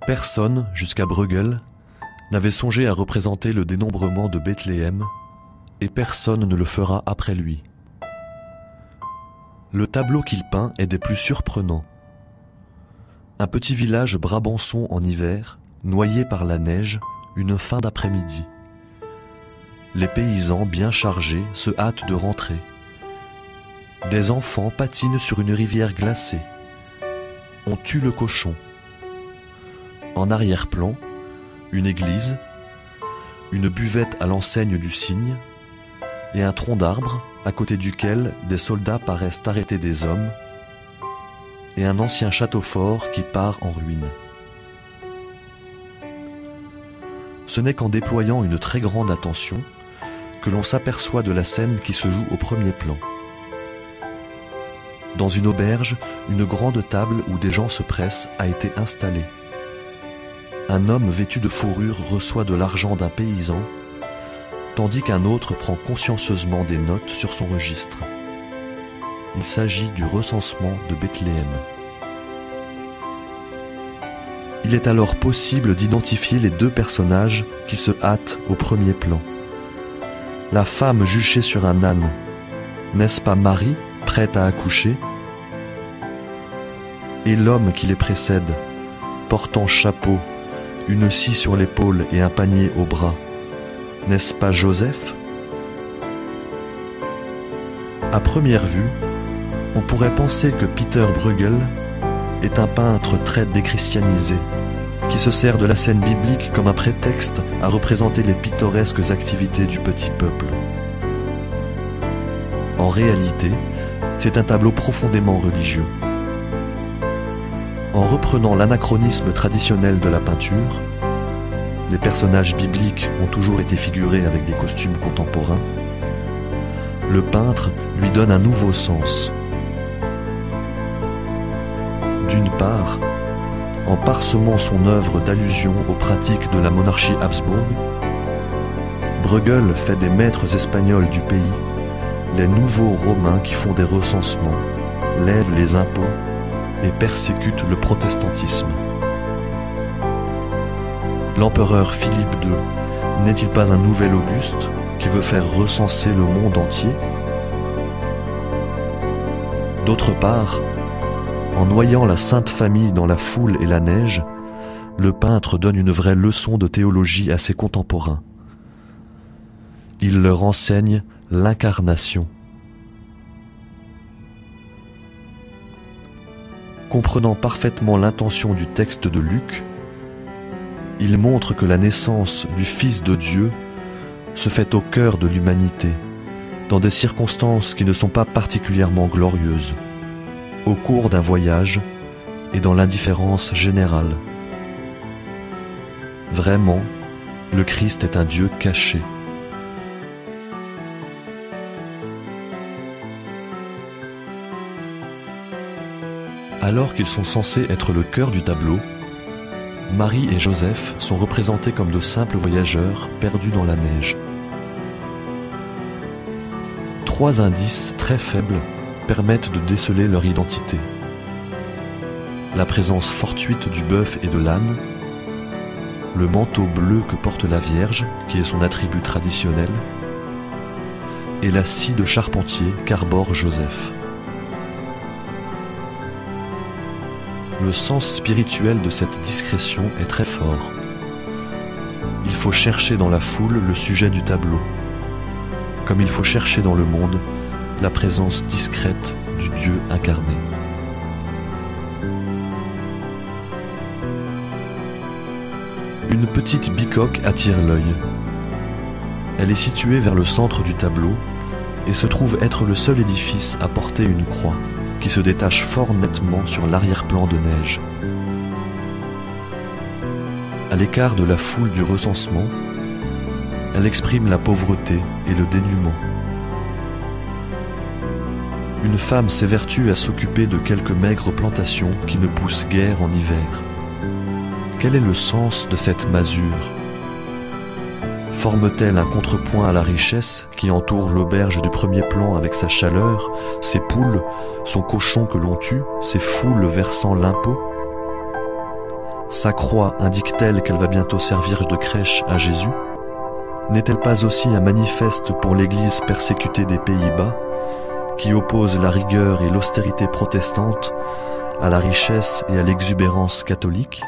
Personne, jusqu'à Bruegel, n'avait songé à représenter le dénombrement de Bethléem, et personne ne le fera après lui. Le tableau qu'il peint est des plus surprenants. Un petit village brabançon en hiver, noyé par la neige, une fin d'après-midi. Les paysans bien chargés se hâtent de rentrer. Des enfants patinent sur une rivière glacée. On tue le cochon. En arrière-plan, une église, une buvette à l'enseigne du cygne, et un tronc d'arbre à côté duquel des soldats paraissent arrêter des hommes, et un ancien château fort qui part en ruine. Ce n'est qu'en déployant une très grande attention que l'on s'aperçoit de la scène qui se joue au premier plan. Dans une auberge, une grande table où des gens se pressent a été installée. Un homme vêtu de fourrure reçoit de l'argent d'un paysan, tandis qu'un autre prend consciencieusement des notes sur son registre. Il s'agit du recensement de Bethléem. Il est alors possible d'identifier les deux personnages qui se hâtent au premier plan. La femme juchée sur un âne, n'est-ce pas Marie, prête à accoucher? Et l'homme qui les précède, portant chapeau, une scie sur l'épaule et un panier au bras, n'est-ce pas Joseph? À première vue, on pourrait penser que Peter Bruegel est un peintre très déchristianisé, qui se sert de la scène biblique comme un prétexte à représenter les pittoresques activités du petit peuple. En réalité, c'est un tableau profondément religieux. En reprenant l'anachronisme traditionnel de la peinture, les personnages bibliques ont toujours été figurés avec des costumes contemporains, le peintre lui donne un nouveau sens. D'une part, en parsemant son œuvre d'allusions aux pratiques de la monarchie Habsbourg, Bruegel fait des maîtres espagnols du pays les nouveaux Romains qui font des recensements, lèvent les impôts et persécutent le protestantisme. L'empereur Philippe II n'est-il pas un nouvel Auguste qui veut faire recenser le monde entier? D'autre part, en noyant la Sainte Famille dans la foule et la neige, le peintre donne une vraie leçon de théologie à ses contemporains. Il leur enseigne l'incarnation. Comprenant parfaitement l'intention du texte de Luc, il montre que la naissance du Fils de Dieu se fait au cœur de l'humanité, dans des circonstances qui ne sont pas particulièrement glorieuses, au cours d'un voyage et dans l'indifférence générale. Vraiment, le Christ est un Dieu caché. Alors qu'ils sont censés être le cœur du tableau, Marie et Joseph sont représentés comme de simples voyageurs perdus dans la neige. Trois indices très faibles permettent de déceler leur identité. La présence fortuite du bœuf et de l'âne, le manteau bleu que porte la Vierge, qui est son attribut traditionnel, et la scie de charpentier qu'arbore Joseph. Le sens spirituel de cette discrétion est très fort. Il faut chercher dans la foule le sujet du tableau, comme il faut chercher dans le monde la présence discrète du Dieu incarné. Une petite bicoque attire l'œil. Elle est située vers le centre du tableau et se trouve être le seul édifice à porter une croix, qui se détache fort nettement sur l'arrière-plan de neige. À l'écart de la foule du recensement, elle exprime la pauvreté et le dénuement. Une femme s'évertue à s'occuper de quelques maigres plantations qui ne poussent guère en hiver. Quel est le sens de cette masure? Forme-t-elle un contrepoint à la richesse qui entoure l'auberge du premier plan avec sa chaleur, ses poules, son cochon que l'on tue, ses foules versant l'impôt? Sa croix indique-t-elle qu'elle va bientôt servir de crèche à Jésus? N'est-elle pas aussi un manifeste pour l'Église persécutée des Pays-Bas, qui oppose la rigueur et l'austérité protestante à la richesse et à l'exubérance catholique?